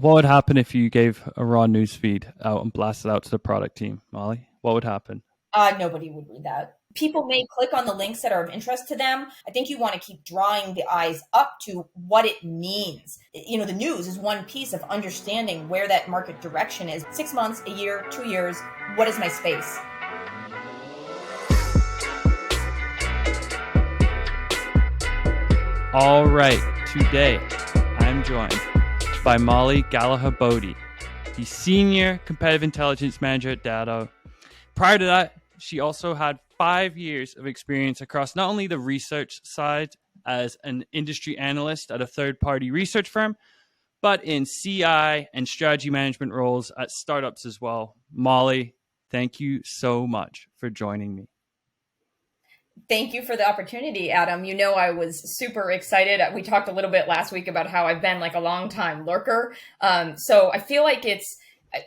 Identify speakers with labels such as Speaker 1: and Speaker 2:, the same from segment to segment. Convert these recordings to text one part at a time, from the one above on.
Speaker 1: What would happen if you gave a raw news feed out and blasted out to the product team, Molly? What would happen?
Speaker 2: Nobody would read that. People may click on the links that are of interest to them. I think you want to keep drawing the eyes up to what it means. The news is one piece of understanding where that market direction is. 6 months, a year, 2 years, what is my space?
Speaker 1: All right, today I'm joined by Molly Gallaher Boddy, the Senior Competitive Intelligence Manager at Datto. Prior to that, she also had 5 years of experience across not only the research side as an industry analyst at a third-party research firm, but in CI and strategy management roles at startups as well. Molly, thank you so much for joining me.
Speaker 2: Thank you for the opportunity, Adam. I was super excited. We talked a little bit last week about how I've been like a long time lurker. So I feel like it's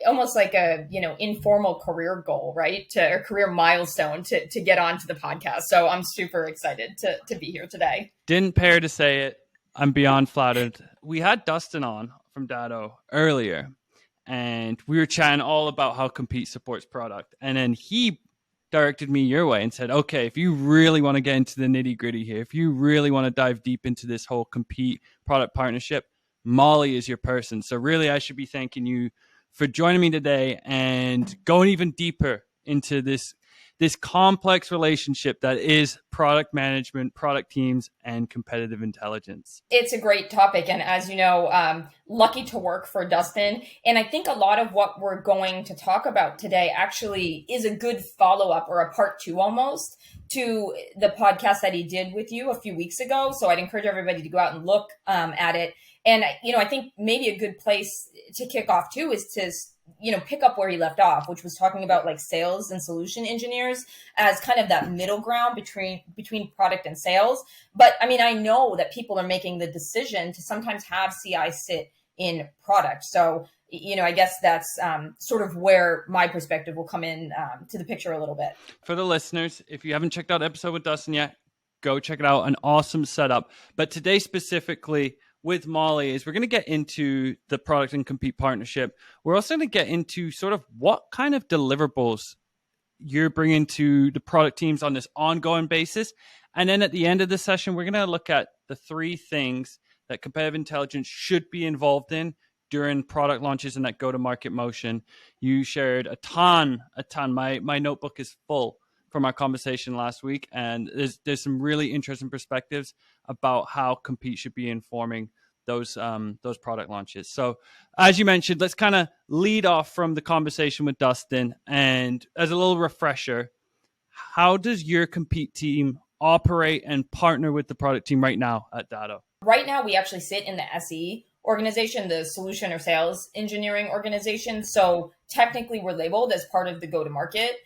Speaker 2: almost like a, informal career goal, right? A career milestone to get onto the podcast. So I'm super excited to be here today.
Speaker 1: Didn't pair to say it. I'm beyond flattered. We had Dustin on from Datto earlier, and we were chatting all about how Compete supports product. And then he directed me your way and said, okay, if you really want to get into the nitty gritty here, if you really want to dive deep into this whole Compete product partnership, Molly is your person. So really, I should be thanking you for joining me today and going even deeper into this complex relationship that is product management, product teams, and competitive intelligence.
Speaker 2: It's a great topic. And as you know, lucky to work for Dustin. And I think a lot of what we're going to talk about today actually is a good follow-up or a part 2 almost to the podcast that he did with you a few weeks ago. So I'd encourage everybody to go out and look at it. And, I think maybe a good place to kick off too is to pick up where he left off, which was talking about like sales and solution engineers as kind of that middle ground between product and sales. But I know that people are making the decision to sometimes have CI sit in product. So, I guess that's sort of where my perspective will come in to the picture a little bit.
Speaker 1: For the listeners, if you haven't checked out the episode with Dustin yet, go check it out. An awesome setup. But today specifically, with Molly is we're going to get into the product and Compete partnership. We're also going to get into sort of what kind of deliverables you're bringing to the product teams on this ongoing basis. And then at the end of the session, we're going to look at the 3 things that competitive intelligence should be involved in during product launches and that go-to-market motion. You shared a ton. My notebook is full from our conversation last week, and there's some really interesting perspectives about how Compete should be informing those product launches. So as you mentioned, let's kind of lead off from the conversation with Dustin. And as a little refresher, how does your Compete team operate and partner with the product team right now at Datto?
Speaker 2: Right now, we actually sit in the SE organization, the solution or sales engineering organization. So technically, we're labeled as part of the go-to-market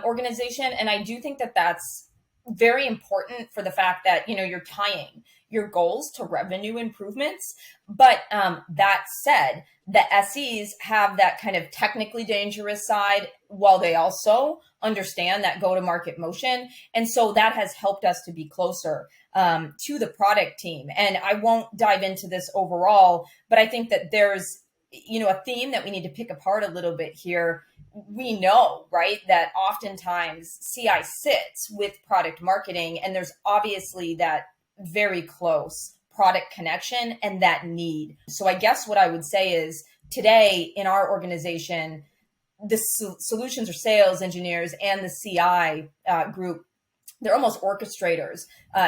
Speaker 2: organization. And I do think that that's very important for the fact that, you're tying your goals to revenue improvements. But that said, the SEs have that kind of technically dangerous side while they also understand that go-to-market motion. And so that has helped us to be closer to the product team. And I won't dive into this overall, but I think that there's, a theme that we need to pick apart a little bit here. We know, right, that oftentimes CI sits with product marketing, and there's obviously that very close product connection and that need. So I guess what I would say is today in our organization, the solutions or sales engineers and the CI group, they're almost orchestrators.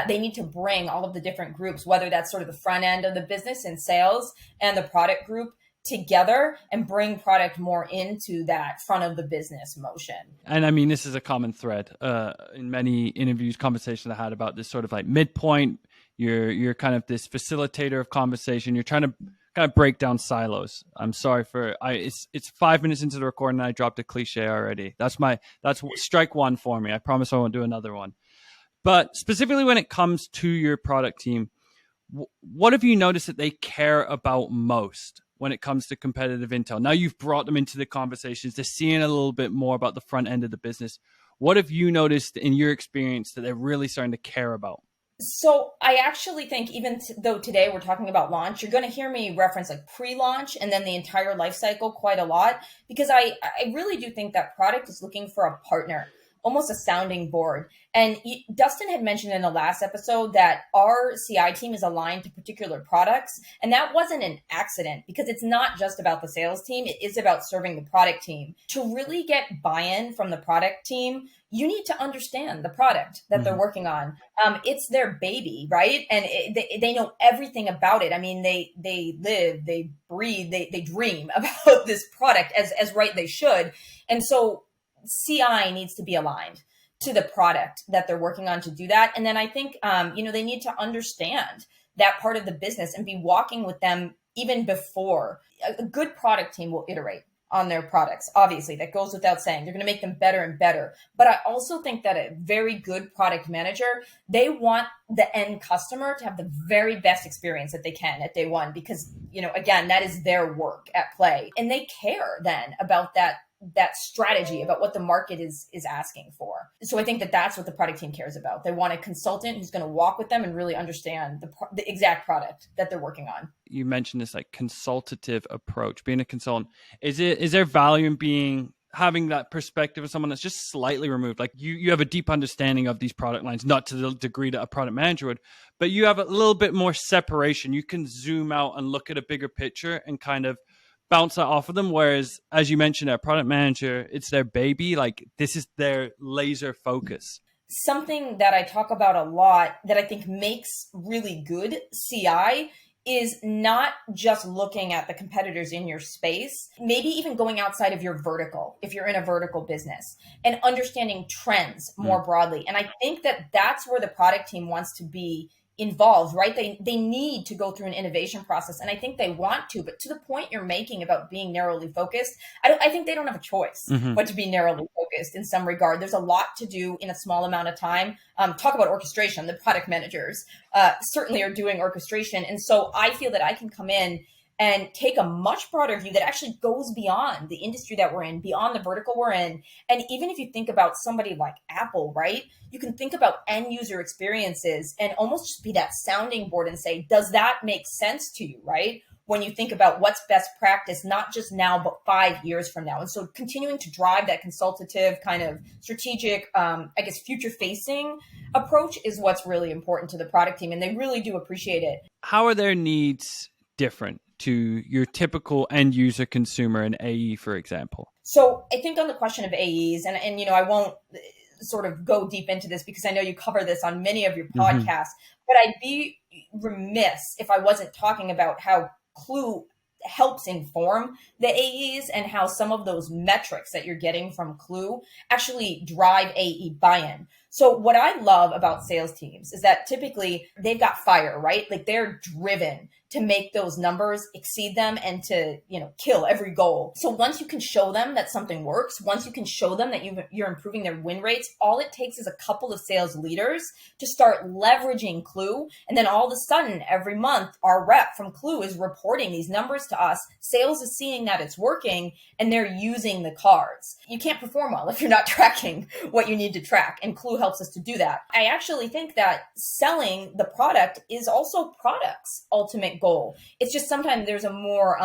Speaker 2: They need to bring all of the different groups, whether that's sort of the front end of the business in sales and the product group, together and bring product more into that front of the business motion.
Speaker 1: And this is a common thread in many interviews, conversations I had about this sort of like midpoint. You're kind of this facilitator of conversation. You're trying to kind of break down silos. I'm sorry it's 5 minutes into the recording and I dropped a cliche already. That's strike 1 for me. I promise I won't do another one. But specifically when it comes to your product team, what have you noticed that they care about most when it comes to competitive intel? Now you've brought them into the conversations. They're seeing a little bit more about the front end of the business. What have you noticed in your experience that they're really starting to care about?
Speaker 2: So I actually think even though today we're talking about launch, you're going to hear me reference like pre-launch and then the entire life cycle quite a lot because I really do think that product is looking for a partner, almost a sounding board. And Dustin had mentioned in the last episode that our CI team is aligned to particular products, and that wasn't an accident because it's not just about the sales team, it is about serving the product team. To really get buy-in from the product team, you need to understand the product that they're working on. It's their baby, right? And they know everything about it. I mean, they live, they breathe, they dream about this product as right they should. And so CI needs to be aligned to the product that they're working on to do that. And then I think they need to understand that part of the business and be walking with them even before. A good product team will iterate on their products. Obviously, that goes without saying. They're going to make them better and better. But I also think that a very good product manager, they want the end customer to have the very best experience that they can at day one because, again, that is their work at play. And they care then about that strategy, about what the market is asking for. So I think that that's what the product team cares about. They want a consultant who's going to walk with them and really understand the exact product that they're working on.
Speaker 1: You mentioned this like consultative approach, being a consultant. Is there value in having that perspective of someone that's just slightly removed? Like you have a deep understanding of these product lines, not to the degree that a product manager would, but you have a little bit more separation. You can zoom out and look at a bigger picture and kind of bounce that off of them. Whereas, as you mentioned, a product manager, it's their baby. Like this is their laser focus.
Speaker 2: Something that I talk about a lot that I think makes really good CI is not just looking at the competitors in your space, maybe even going outside of your vertical, if you're in a vertical business, and understanding trends more broadly. And I think that that's where the product team wants to be involved, right? They need to go through an innovation process, and I think they want to, but to the point you're making about being narrowly focused, I think they don't have a choice but to be narrowly focused in some regard. There's a lot to do in a small amount of time. Talk about orchestration. The product managers certainly are doing orchestration, and so I feel that I can come in and take a much broader view that actually goes beyond the industry that we're in, beyond the vertical we're in. And even if you think about somebody like Apple, right? You can think about end user experiences and almost just be that sounding board and say, does that make sense to you, right? When you think about what's best practice, not just now, but 5 years from now. And so continuing to drive that consultative kind of strategic, future facing approach is what's really important to the product team. And they really do appreciate it.
Speaker 1: How are their needs different to your typical end user consumer in AE, for example?
Speaker 2: So I think on the question of AEs, and I won't sort of go deep into this because I know you cover this on many of your podcasts, but I'd be remiss if I wasn't talking about how Clue helps inform the AEs and how some of those metrics that you're getting from Clue actually drive AE buy-in. So what I love about sales teams is that typically they've got fire, right? Like they're driven to make those numbers exceed them and to, kill every goal. So once you can show them that something works, once you can show them that you're improving their win rates, all it takes is a couple of sales leaders to start leveraging Clue. And then all of a sudden, every month, our rep from Clue is reporting these numbers to us. Sales is seeing that it's working and they're using the cards. You can't perform well if you're not tracking what you need to track. And Clue helps us to do that. I actually think that selling the product is also product's ultimate goal. It's just sometimes there's a more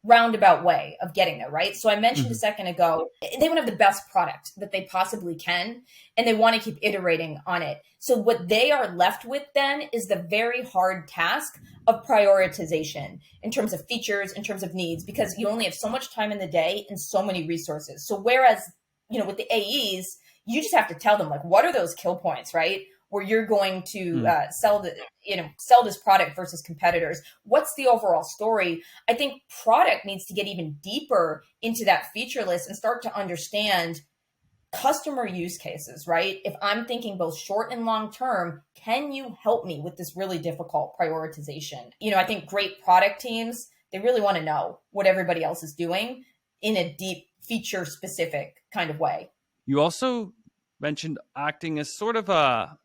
Speaker 2: roundabout way of getting there, right? So I mentioned a second ago, they want to have the best product that they possibly can, and they want to keep iterating on it. So what they are left with then is the very hard task of prioritization in terms of features, in terms of needs, because you only have so much time in the day and so many resources. So whereas, with the AEs, you just have to tell them, like, what are those kill points, right? Where you're going to sell this product versus competitors. What's the overall story? I think product needs to get even deeper into that feature list and start to understand customer use cases, right? If I'm thinking both short and long term, can you help me with this really difficult prioritization? I think great product teams, they really want to know what everybody else is doing in a deep feature specific kind of way.
Speaker 1: You also mentioned acting as sort of a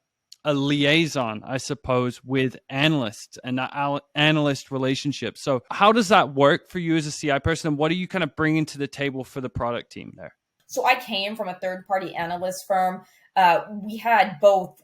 Speaker 1: liaison, I suppose, with analysts and that analyst relationship. So how does that work for you as a CI person? And what are you kind of bringing to the table for the product team there?
Speaker 2: So I came from a third-party analyst firm. We had both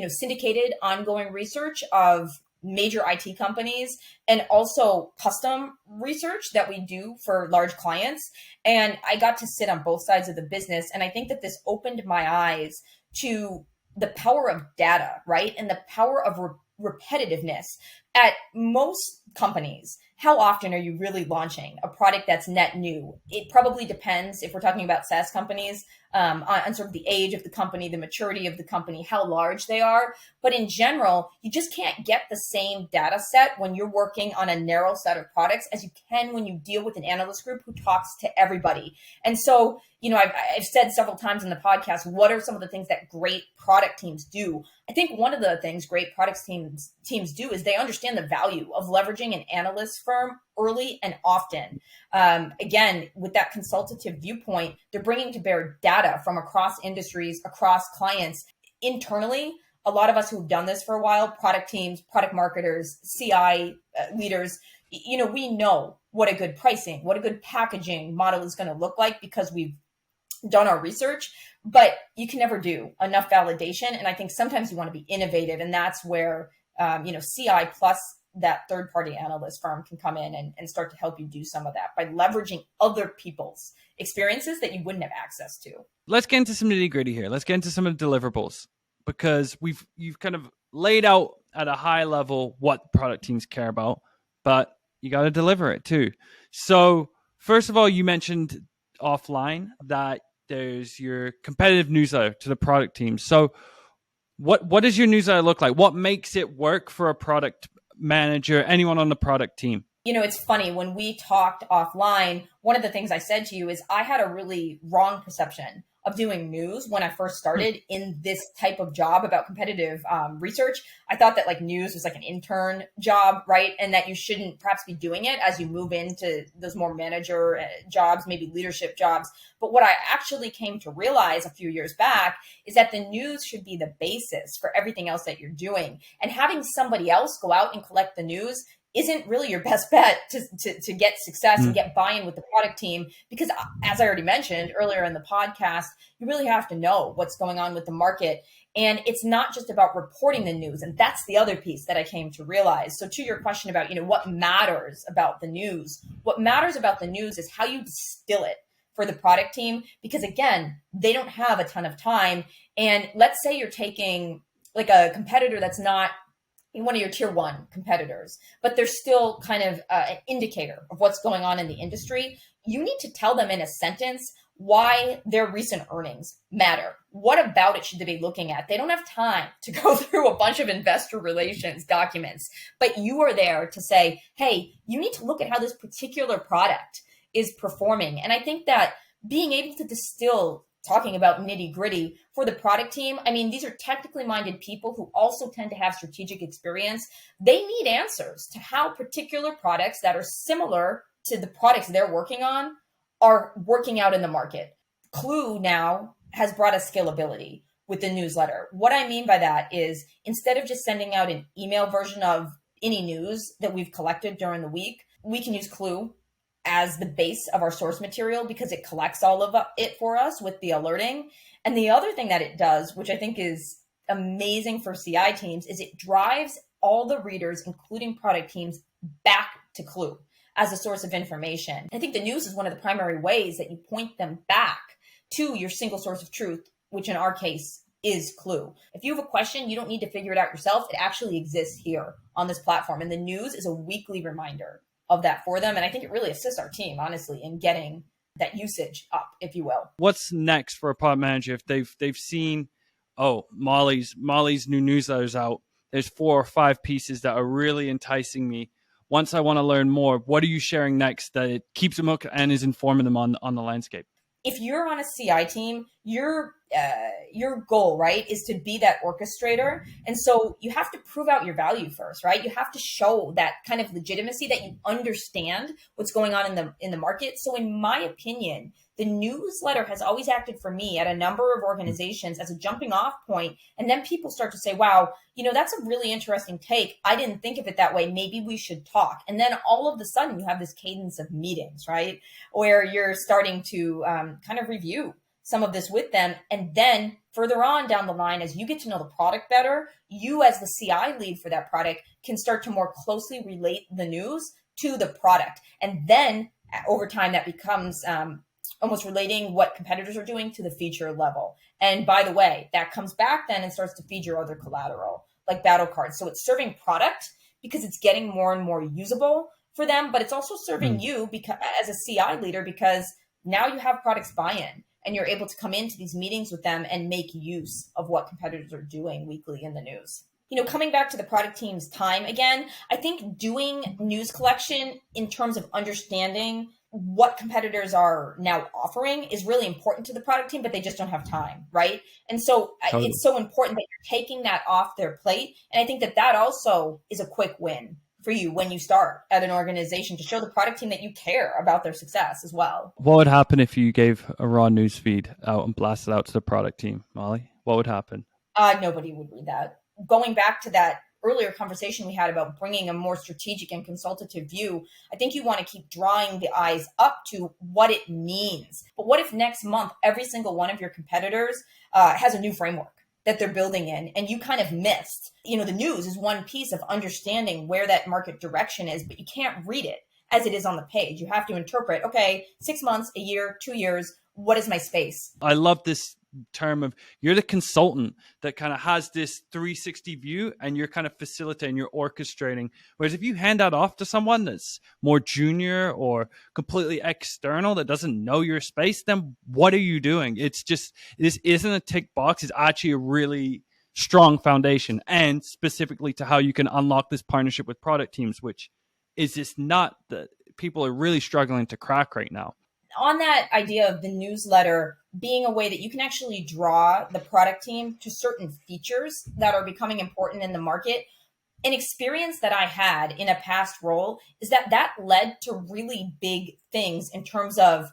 Speaker 2: syndicated ongoing research of major IT companies and also custom research that we do for large clients. And I got to sit on both sides of the business. And I think that this opened my eyes to the power of data, right? And the power of repetitiveness at most companies. How often are you really launching a product that's net new? It probably depends if we're talking about SaaS companies on sort of the age of the company, the maturity of the company, how large they are. But in general, you just can't get the same data set when you're working on a narrow set of products as you can when you deal with an analyst group who talks to everybody. And so, I've said several times in the podcast, what are some of the things that great product teams do? I think one of the things great product teams do is they understand the value of leveraging an analyst firm early and often. Again, with that consultative viewpoint, they're bringing to bear data from across industries, across clients. Internally, a lot of us who've done this for a while, product teams, product marketers, CI leaders, we know what a good pricing, what a good packaging model is going to look like because we've done our research, but you can never do enough validation. And I think sometimes you want to be innovative. And that's where, CI plus that third-party analyst firm can come in and start to help you do some of that by leveraging other people's experiences that you wouldn't have access to.
Speaker 1: Let's get into some nitty-gritty here. Let's get into some of the deliverables, because you've kind of laid out at a high level what product teams care about, but you got to deliver it too. So first of all, you mentioned offline that there's your competitive newsletter to the product team. So what does your newsletter look like? What makes it work for a product manager, anyone on the product team?
Speaker 2: It's funny, when we talked offline, one of the things I said to you is I had a really wrong perception of doing news when I first started in this type of job about competitive research. I thought that news was like an intern job, right? And that you shouldn't perhaps be doing it as you move into those more manager jobs, maybe leadership jobs. But what I actually came to realize a few years back is that the news should be the basis for everything else that you're doing. And having somebody else go out and collect the news isn't really your best bet to get success and get buy-in with the product team, because as I already mentioned earlier in the podcast, you really have to know what's going on with the market. And it's not just about reporting the news. And that's the other piece that I came to realize. So to your question about, what matters about the news, what matters about the news is how you distill it for the product team, because again, they don't have a ton of time. And let's say you're taking a competitor that's not one of your tier one competitors, but they're still kind of an indicator of what's going on in the industry. You need to tell them in a sentence why their recent earnings matter. What about it should they be looking at? They don't have time to go through a bunch of investor relations documents, but you are there to say, hey, you need to look at how this particular product is performing. And I think that being able to distill, talking about nitty gritty for the product team, these are technically minded people who also tend to have strategic experience. They need answers to how particular products that are similar to the products they're working on are working out in the market. Clue now has brought us scalability with the newsletter. What I mean by that is instead of just sending out an email version of any news that we've collected during the week, we can use Clue as the base of our source material because it collects all of it for us with the alerting. And the other thing that it does, which I think is amazing for CI teams, is it drives all the readers, including product teams, back to Clue as a source of information. I think the news is one of the primary ways that you point them back to your single source of truth, which in our case is Clue. If you have a question, you don't need to figure it out yourself. It actually exists here on this platform. And the news is a weekly reminder of that for them. And I think it really assists our team, honestly, in getting that usage up, if you will.
Speaker 1: What's next for a product manager if they've seen, Molly's new newsletter's out. There's 4 or 5 pieces that are really enticing me. Once I want to learn more, what are you sharing next that it keeps them hooked and is informing them on the landscape?
Speaker 2: If you're on a CI team, your goal, right, is to be that orchestrator. And so you have to prove out your value first, right? You have to show that kind of legitimacy that you understand what's going on in the market. So in my opinion, the newsletter has always acted for me at a number of organizations as a jumping off point. And then people start to say, wow, that's a really interesting take. I didn't think of it that way. Maybe we should talk. And then all of a sudden you have this cadence of meetings, right? Where you're starting to kind of review some of this with them. And then further on down the line, as you get to know the product better, you as the CI lead for that product can start to more closely relate the news to the product. And then over time, that becomes almost relating what competitors are doing to the feature level. And by the way, that comes back then and starts to feed your other collateral, like battle cards. So it's serving product because it's getting more and more usable for them, but it's also serving you because as a CI leader, because now you have products buy-in and you're able to come into these meetings with them and make use of what competitors are doing weekly in the news. Coming back to the product team's time again, I think doing news collection in terms of understanding what competitors are now offering is really important to the product team, but they just don't have time, right? And so totally. It's so important that you're taking that off their plate. And I think that also is a quick win for you when you start at an organization, to show the product team that you care about their success as well.
Speaker 1: What would happen if you gave a raw news feed out and blasted out to the product team, Molly? What would happen?
Speaker 2: Nobody would read that. Going back to that earlier conversation we had about bringing a more strategic and consultative view, I think you want to keep drawing the eyes up to what it means. But what if next month, every single one of your competitors has a new framework that they're building in, and you kind of missed? The news is one piece of understanding where that market direction is, but you can't read it as it is on the page. You have to interpret, okay, 6 months, a year, 2 years, what is my space?
Speaker 1: I love this term of you're the consultant that kind of has this 360 view, and you're kind of facilitating, you're orchestrating. Whereas if you hand that off to someone that's more junior or completely external that doesn't know your space, then what are you doing? It's just, this isn't a tick box. It's actually a really strong foundation, and specifically to how you can unlock this partnership with product teams, which is just not that people are really struggling to crack right now.
Speaker 2: On that idea of the newsletter being a way that you can actually draw the product team to certain features that are becoming important in the market, an experience that I had in a past role is that led to really big things in terms of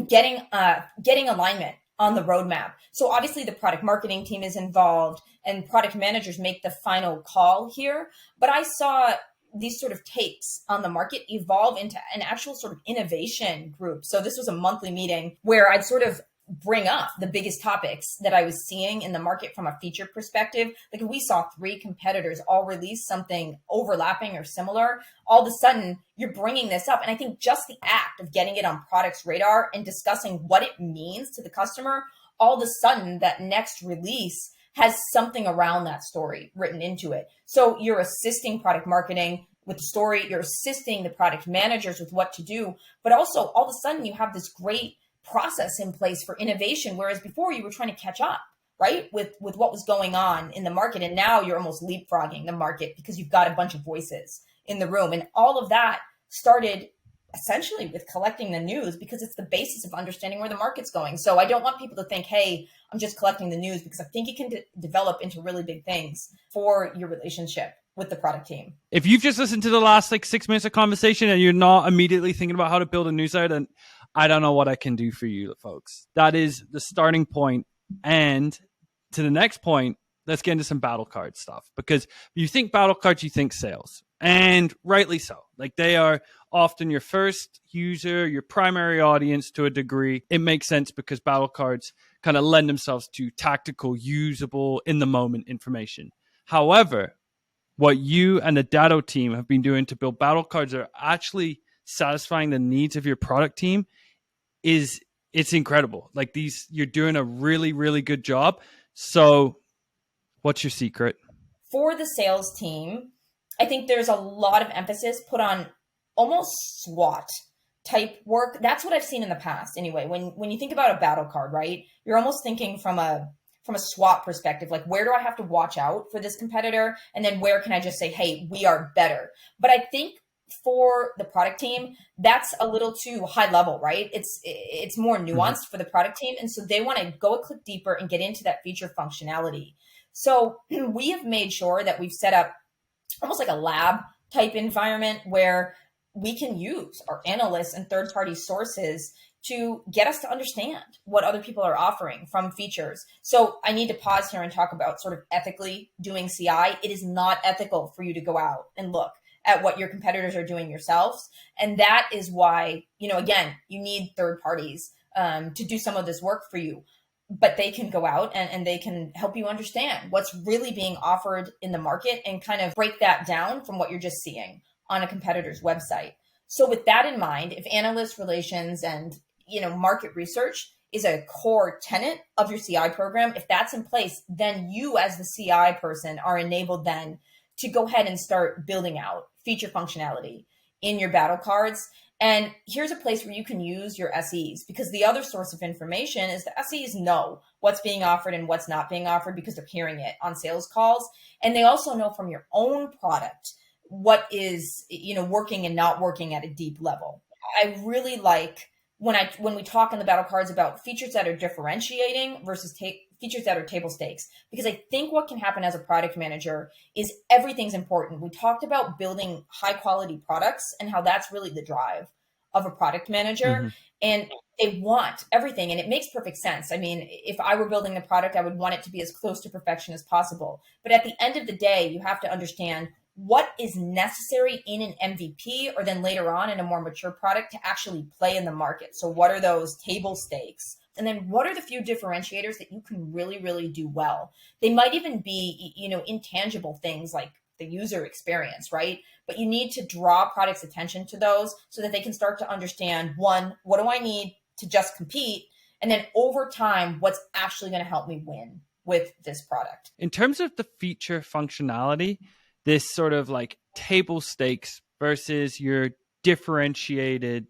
Speaker 2: getting alignment on the roadmap. So obviously the product marketing team is involved and product managers make the final call here. But I saw these sort of takes on the market evolve into an actual sort of innovation group. So this was a monthly meeting where I'd sort of bring up the biggest topics that I was seeing in the market from a feature perspective. Like if we saw 3 competitors all release something overlapping or similar, all of a sudden you're bringing this up. And I think just the act of getting it on product's radar and discussing what it means to the customer, all of a sudden that next release has something around that story written into it. So you're assisting product marketing with the story, you're assisting the product managers with what to do, but also all of a sudden you have this great process in place for innovation, whereas before you were trying to catch up, right, with what was going on in the market. And now you're almost leapfrogging the market because you've got a bunch of voices in the room. And all of that started essentially with collecting the news, because it's the basis of understanding where the market's going. So I don't want people to think, hey, I'm just collecting the news, because I think it can develop into really big things for your relationship with the product team.
Speaker 1: If you've just listened to the last 6 minutes of conversation and you're not immediately thinking about how to build a newsletter, then I don't know what I can do for you folks. That is the starting point. And to the next point, let's get into some battle card stuff, because you think battle cards, you think sales, and rightly so. Like, they are often your first user, your primary audience to a degree. It makes sense because battle cards kind of lend themselves to tactical, usable, in the moment information. However, what you and the Datto team have been doing to build battle cards that are actually satisfying the needs of your product team it's incredible. Like, these, you're doing a really, really good job. So what's your secret?
Speaker 2: For the sales team, I think there's a lot of emphasis put on almost SWOT type work. That's what I've seen in the past anyway. When you think about a battle card, right, you're almost thinking from a SWOT perspective, like, where do I have to watch out for this competitor? And then where can I just say, hey, we are better? But I think for the product team, that's a little too high level, right? It's more nuanced for the product team. And so they want to go a click deeper and get into that feature functionality. So we have made sure that we've set up almost like a lab type environment where we can use our analysts and third-party sources to get us to understand what other people are offering from features. So I need to pause here and talk about sort of ethically doing CI. It is not ethical for you to go out and look at what your competitors are doing yourselves. And that is why, again, you need third parties to do some of this work for you. But they can go out and they can help you understand what's really being offered in the market and kind of break that down from what you're just seeing on a competitor's website. So with that in mind, if analyst relations and market research is a core tenet of your CI program, if that's in place, then you as the CI person are enabled then to go ahead and start building out feature functionality in your battle cards. And here's a place where you can use your SEs, because the other source of information is the SEs know what's being offered and what's not being offered because they're hearing it on sales calls. And they also know from your own product what is, working and not working at a deep level. I really like when we talk in the battle cards about features that are differentiating versus features that are table stakes, because I think what can happen as a product manager is everything's important. We talked about building high quality products and how that's really the drive of a product manager. And they want everything, and it makes perfect sense. I mean, if I were building the product, I would want it to be as close to perfection as possible. But at the end of the day, you have to understand what is necessary in an MVP or then later on in a more mature product to actually play in the market. So what are those table stakes? And then what are the few differentiators that you can really, really do well? They might even be, intangible things like the user experience, right? But you need to draw product's attention to those so that they can start to understand, one, what do I need to just compete? And then over time, what's actually going to help me win with this product?
Speaker 1: In terms of the feature functionality, this sort of like table stakes versus your differentiated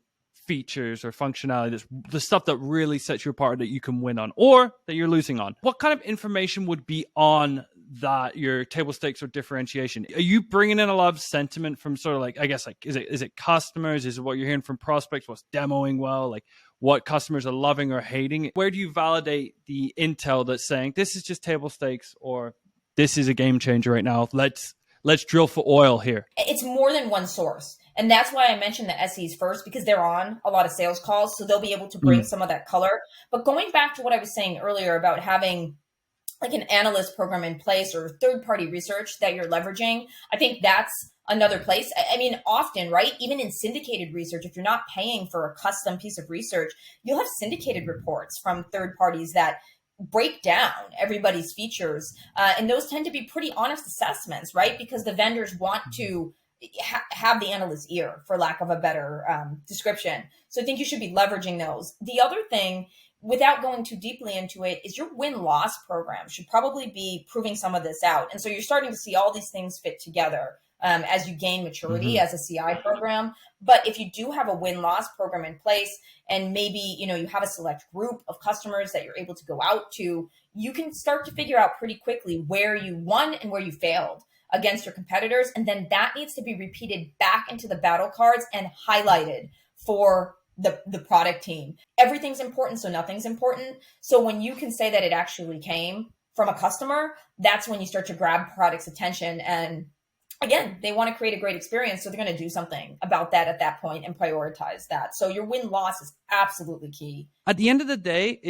Speaker 1: features or functionality, that's the stuff that really sets you apart, that you can win on or that you're losing on. What kind of information would be on that, your table stakes or differentiation? Are you bringing in a lot of sentiment from sort of like, I guess, like, is it customers? Is it what you're hearing from prospects? What's demoing well? Like what customers are loving or hating? Where do you validate the intel that's saying this is just table stakes or this is a game changer right now? Let's drill for oil here.
Speaker 2: It's more than one source. And that's why I mentioned the SEs first, because they're on a lot of sales calls. So they'll be able to bring some of that color. But going back to what I was saying earlier about having like an analyst program in place or third-party research that you're leveraging, I think that's another place. I mean, often, right? Even in syndicated research, if you're not paying for a custom piece of research, you'll have syndicated reports from third parties that break down everybody's features. And those tend to be pretty honest assessments, right? Because the vendors want to have the analyst's ear, for lack of a better description. So I think you should be leveraging those. The other thing, without going too deeply into it, is your win-loss program should probably be proving some of this out. And so you're starting to see all these things fit together as you gain maturity as a CI program. But if you do have a win-loss program in place, and maybe, you have a select group of customers that you're able to go out to, you can start to figure out pretty quickly where you won and where you failed against your competitors. And then that needs to be repeated back into the battle cards and highlighted for the product team. Everything's important, so nothing's important. So when you can say that it actually came from a customer, that's when you start to grab product's attention. And again, they want to create a great experience, so they're going to do something about that at that point and prioritize that. So your win-loss is absolutely key.
Speaker 1: At the end of the day,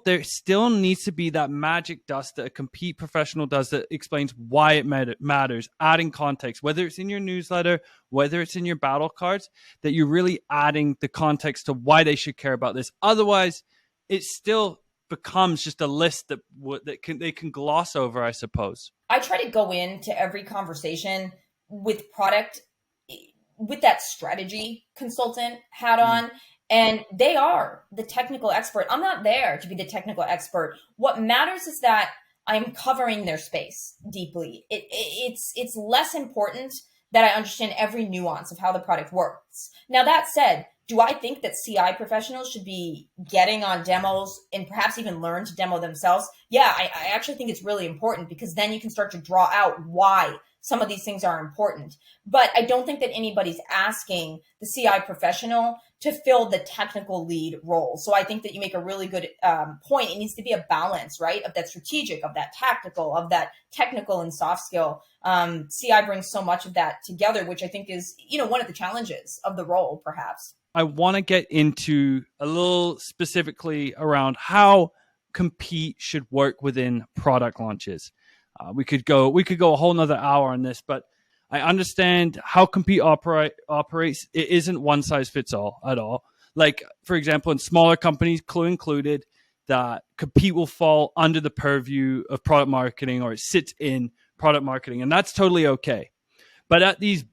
Speaker 1: there still needs to be that magic dust that a Compete professional does that explains why it matters, adding context, whether it's in your newsletter, whether it's in your battle cards, that you're really adding the context to why they should care about this. Otherwise, it still becomes just a list that they can gloss over, I suppose.
Speaker 2: I try to go into every conversation with product with that strategy consultant hat on. And they are the technical expert. I'm not there to be the technical expert. What matters is that I'm covering their space deeply. It's less important that I understand every nuance of how the product works. Now, that said, do I think that CI professionals should be getting on demos and perhaps even learn to demo themselves? Yeah, I actually think it's really important, because then you can start to draw out why some of these things are important. But I don't think that anybody's asking the CI professional to fill the technical lead role. So I think that you make a really good point. It needs to be a balance, right? Of that strategic, of that tactical, of that technical and soft skill. CI brings so much of that together, which I think is, one of the challenges of the role, perhaps.
Speaker 1: I want to get into a little specifically around how Compete should work within product launches. We could go a whole nother hour on this, but I understand how Compete operates. It isn't one size fits all at all. Like, for example, in smaller companies, Clue included, that Compete will fall under the purview of product marketing, or it sits in product marketing. And that's totally okay. But at these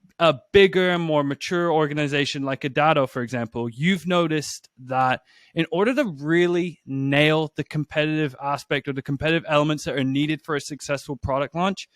Speaker 1: bigger, more mature organization like a Datto, for example, you've noticed that in order to really nail the competitive aspect or the competitive elements that are needed for a successful product launch,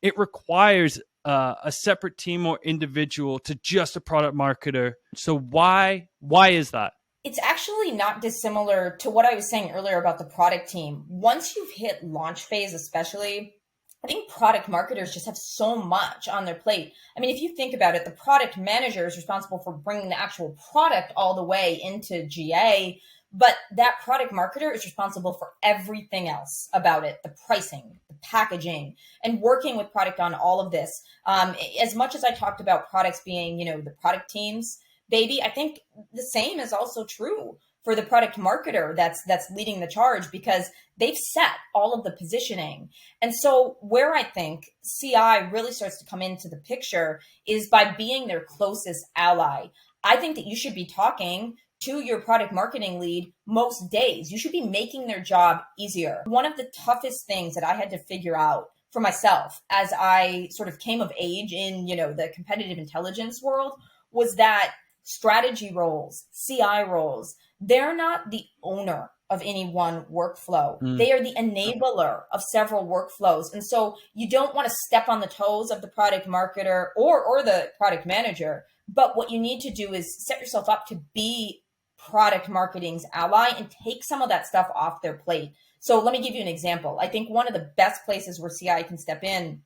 Speaker 1: it requires a separate team or individual to just a product marketer. So why is that?
Speaker 2: It's actually not dissimilar to what I was saying earlier about the product team. Once you've hit launch phase, especially, I think product marketers just have so much on their plate. I mean, if you think about it, the product manager is responsible for bringing the actual product all the way into GA, but that product marketer is responsible for everything else about it, the pricing, the packaging, and working with product on all of this. As much as I talked about products being, the product teams, baby, I think the same is also true for the product marketer that's leading the charge, because they've set all of the positioning. And so where I think CI really starts to come into the picture is by being their closest ally. I think that you should be talking to your product marketing lead most days. You should be making their job easier. One of the toughest things that I had to figure out for myself as I sort of came of age in, the competitive intelligence world was that strategy roles, CI roles, they're not the owner of any one workflow. They are the enabler of several workflows. And so you don't want to step on the toes of the product marketer or the product manager. But what you need to do is set yourself up to be product marketing's ally and take some of that stuff off their plate. So let me give you an example. I think one of the best places where CI can step in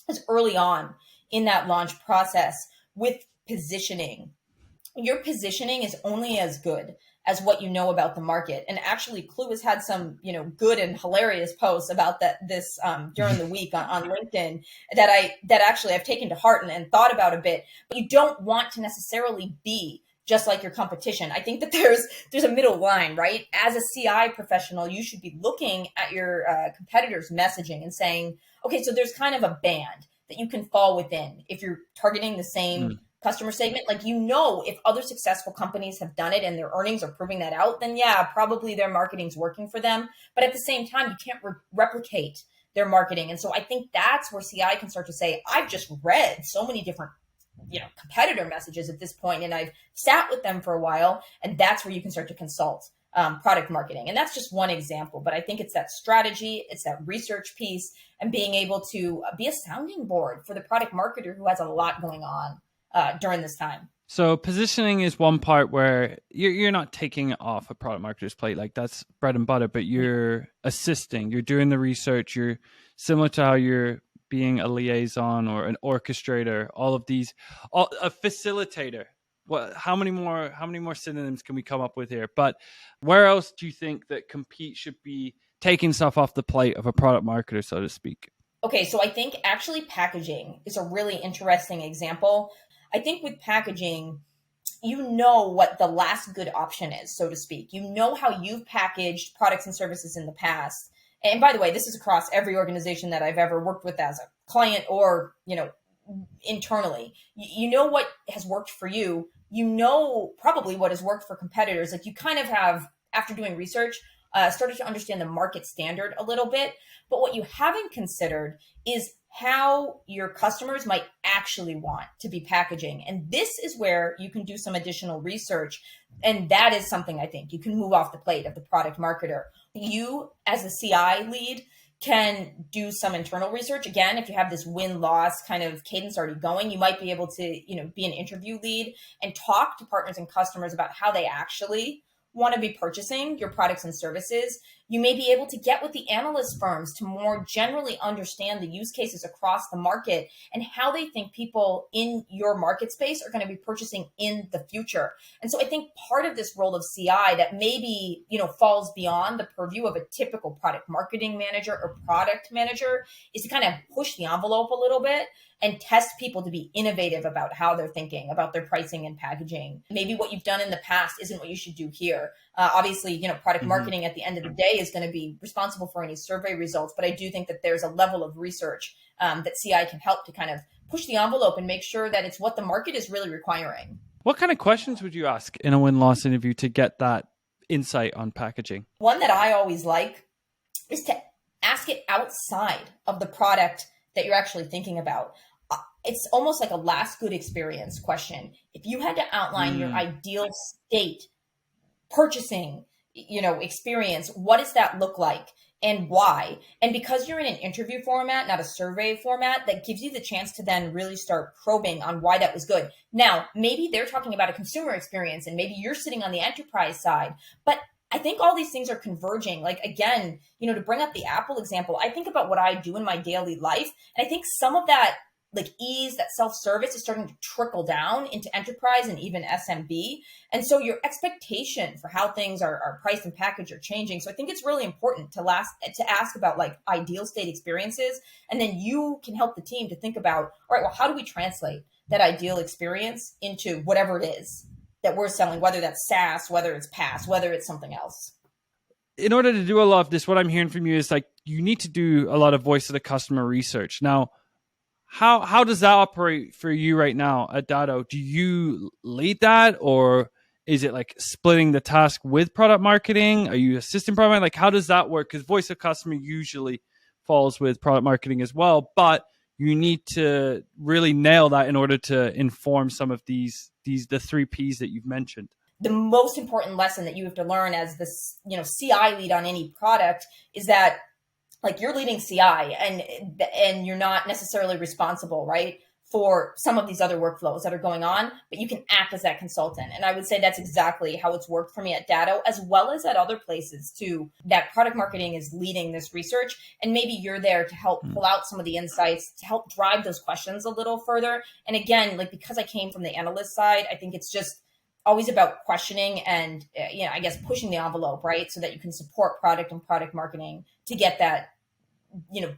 Speaker 2: is early on in that launch process with positioning. Your positioning is only as good as what you know about the market. And actually, Clue has had some, good and hilarious posts about this during the week on LinkedIn that actually I've taken to heart and thought about a bit. But you don't want to necessarily be just like your competition. I think that there's a middle line, right? As a CI professional, you should be looking at your competitors' messaging and saying, okay, so there's kind of a band that you can fall within if you're targeting the same customer segment. Like, if other successful companies have done it and their earnings are proving that out, then yeah, probably their marketing's working for them. But at the same time, you can't replicate their marketing. And so I think that's where CI can start to say, I've just read so many different competitor messages at this point, and I've sat with them for a while, and that's where you can start to consult product marketing. And that's just one example, but I think it's that strategy, it's that research piece, and being able to be a sounding board for the product marketer who has a lot going on during this time.
Speaker 1: So positioning is one part where you're not taking it off a product marketer's plate, like that's bread and butter, but you're assisting, you're doing the research, you're similar to how you're being a liaison or an orchestrator, all of these, a facilitator. How many more synonyms can we come up with here? But where else do you think that Compete should be taking stuff off the plate of a product marketer, so to speak?
Speaker 2: Okay, so I think actually packaging is a really interesting example. I think with packaging, you know what the last good option is, so to speak. You know how you've packaged products and services in the past. And by the way, this is across every organization that I've ever worked with as a client or, internally. You know what has worked for you. You know probably what has worked for competitors. Like, you kind of have, after doing research, started to understand the market standard a little bit. But what you haven't considered is how your customers might actually want to be packaging. And this is where you can do some additional research. And that is something I think you can move off the plate of the product marketer. You, as a CI lead, can do some internal research. Again, if you have this win-loss kind of cadence already going, you might be able to, be an interview lead and talk to partners and customers about how they actually want to be purchasing your products and services. You may be able to get with the analyst firms to more generally understand the use cases across the market and how they think people in your market space are going to be purchasing in the future. And so I think part of this role of CI that maybe, falls beyond the purview of a typical product marketing manager or product manager is to kind of push the envelope a little bit and test people to be innovative about how they're thinking about their pricing and packaging. Maybe what you've done in the past isn't what you should do here. Obviously, product marketing at the end of the day is going to be responsible for any survey results, but I do think that there's a level of research that CI can help to kind of push the envelope and make sure that it's what the market is really requiring.
Speaker 1: What kind of questions would you ask in a win-loss interview to get that insight on packaging?
Speaker 2: One that I always like is to ask it outside of the product that you're actually thinking about. It's almost like a last good experience question. If you had to outline your ideal state purchasing, experience, what does that look like and why? And because you're in an interview format, not a survey format, that gives you the chance to then really start probing on why that was good. Now, maybe they're talking about a consumer experience and maybe you're sitting on the enterprise side, but I think all these things are converging. Like, again, to bring up the Apple example, I think about what I do in my daily life. And I think some of that like ease, that self-service is starting to trickle down into enterprise and even SMB. And so your expectation for how things are priced and packaged are changing. So I think it's really important to ask about like ideal state experiences. And then you can help the team to think about, all right, well, how do we translate that ideal experience into whatever it is that we're selling, whether that's SaaS, whether it's PaaS, whether it's something else.
Speaker 1: In order to do a lot of this, what I'm hearing from you is like you need to do a lot of voice of the customer research. Now, how does that operate for you right now at Datto? Do you lead that, or is it like splitting the task with product marketing? Are you assisting product marketing? Like, how does that work? Because voice of customer usually falls with product marketing as well, but you need to really nail that in order to inform some of the 3 Ps that you've mentioned.
Speaker 2: The most important lesson that you have to learn as this, CI lead on any product is that like you're leading CI and you're not necessarily responsible, right, for some of these other workflows that are going on, but you can act as that consultant. And I would say that's exactly how it's worked for me at Datto, as well as at other places too, that product marketing is leading this research. And maybe you're there to help pull out some of the insights, to help drive those questions a little further. And again, like because I came from the analyst side, I think it's just always about questioning and, I guess pushing the envelope, right? So that you can support product and product marketing to get that,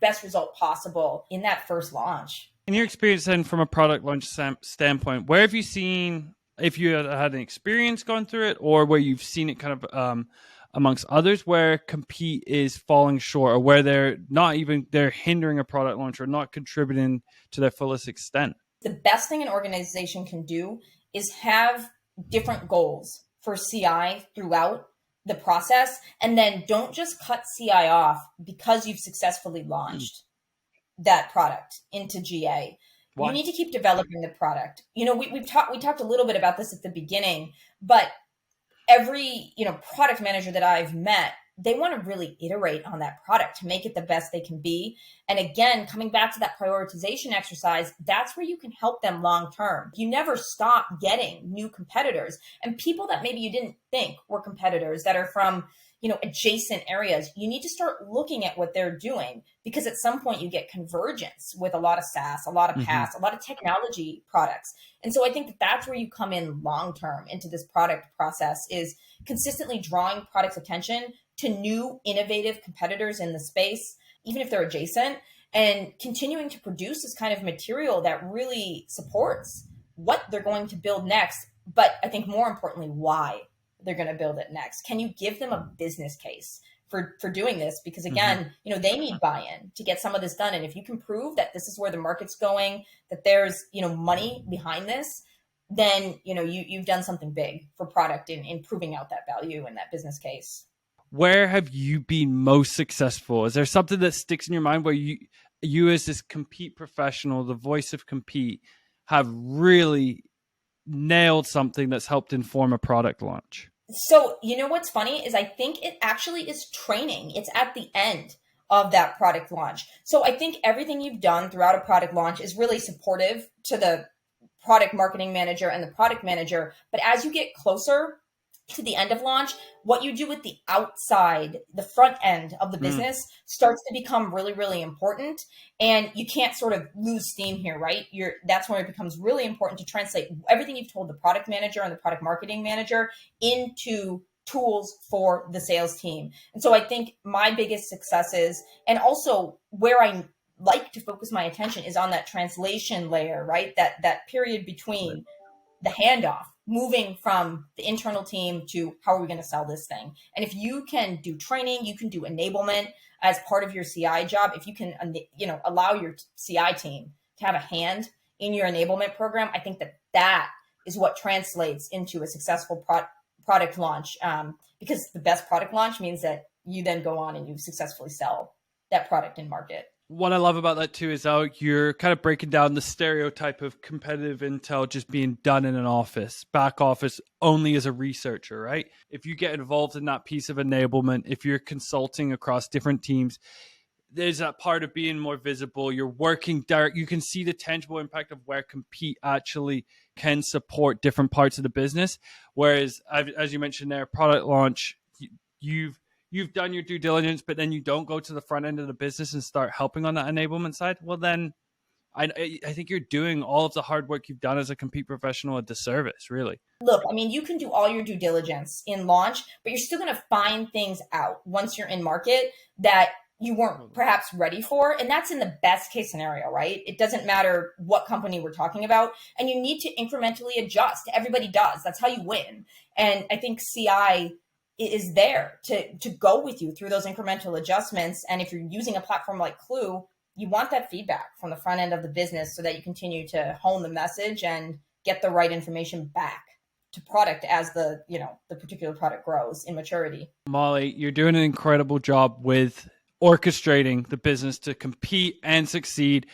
Speaker 2: best result possible in that first launch.
Speaker 1: In your experience then from a product launch standpoint, where have you seen, if you had an experience going through it or where you've seen it kind of amongst others, where Compete is falling short or where they're hindering a product launch or not contributing to their fullest extent?
Speaker 2: The best thing an organization can do is have different goals for CI throughout the process. And then don't just cut CI off because you've successfully launched that product into GA. What? You need to keep developing the product. We talked a little bit about this at the beginning, but every, product manager that I've met, they want to really iterate on that product to make it the best they can be. And again, coming back to that prioritization exercise, that's where you can help them long term. You never stop getting new competitors and people that maybe you didn't think were competitors that are from, adjacent areas. You need to start looking at what they're doing because at some point you get convergence with a lot of SaaS, a lot of PaaS, a lot of technology products. And so I think that that's where you come in long term into this product process is consistently drawing product's attention to new innovative competitors in the space, even if they're adjacent, and continuing to produce this kind of material that really supports what they're going to build next. But I think more importantly, why they're going to build it next. Can you give them a business case for doing this? Because again, they need buy-in to get some of this done. And if you can prove that this is where the market's going, that there's, money behind this, then, you've done something big for product in proving out that value and that business case.
Speaker 1: Where have you been most successful? Is there something that sticks in your mind where you as this Compete professional, the voice of Compete, have really nailed something that's helped inform a product launch?
Speaker 2: So, what's funny is I think it actually is training. It's at the end of that product launch. So I think everything you've done throughout a product launch is really supportive to the product marketing manager and the product manager. But as you get closer to the end of launch, what you do with the outside, the front end of the business starts to become really, really important. And you can't sort of lose steam here, right? That's when it becomes really important to translate everything you've told the product manager and the product marketing manager into tools for the sales team. And so I think my biggest successes, and also where I like to focus my attention, is on that translation layer, right? That period between the handoff, moving from the internal team to how are we going to sell this thing? And if you can do training, you can do enablement as part of your CI job. If you can, allow your CI team to have a hand in your enablement program, I think that is what translates into a successful product launch, because the best product launch means that you then go on and you successfully sell that product in market.
Speaker 1: What I love about that too is how you're kind of breaking down the stereotype of competitive intel just being done in an office, back office, only as a researcher, right? If you get involved in that piece of enablement, if you're consulting across different teams, there's that part of being more visible. You're working direct. You can see the tangible impact of where Compete actually can support different parts of the business. Whereas, as you mentioned there, product launch, you've done your due diligence, but then you don't go to the front end of the business and start helping on that enablement side. Well, then I think you're doing all of the hard work you've done as a Compete professional a disservice, really.
Speaker 2: Look, I mean, you can do all your due diligence in launch, but you're still going to find things out once you're in market that you weren't perhaps ready for. And that's in the best case scenario, right? It doesn't matter what company we're talking about. And you need to incrementally adjust. Everybody does. That's how you win. And I think CI is there to go with you through those incremental adjustments. And if you're using a platform like Clue, you want that feedback from the front end of the business so that you continue to hone the message and get the right information back to product as the particular product grows in maturity.
Speaker 1: Molly, you're doing an incredible job with orchestrating the business to compete and succeed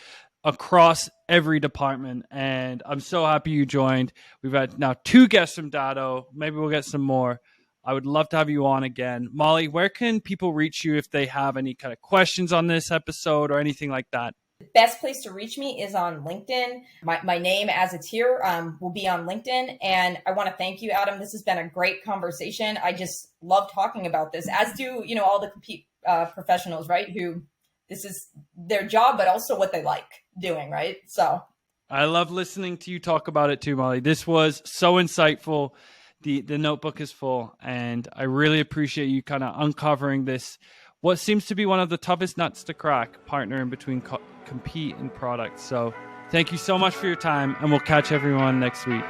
Speaker 1: across every department. And I'm so happy you joined. We've had now 2 guests from Datto. Maybe we'll get some more. I would love to have you on again. Molly, where can people reach you if they have any kind of questions on this episode or anything like that?
Speaker 2: The best place to reach me is on LinkedIn. My name as it's here will be on LinkedIn. And I want to thank you, Adam. This has been a great conversation. I just love talking about this, as do, all the Compete professionals, right? Who this is their job, but also what they like doing, right? So
Speaker 1: I love listening to you talk about it too, Molly. This was so insightful. The notebook is full, and I really appreciate you kind of uncovering this, what seems to be one of the toughest nuts to crack, partnering between Compete and product. So thank you so much for your time, and we'll catch everyone next week.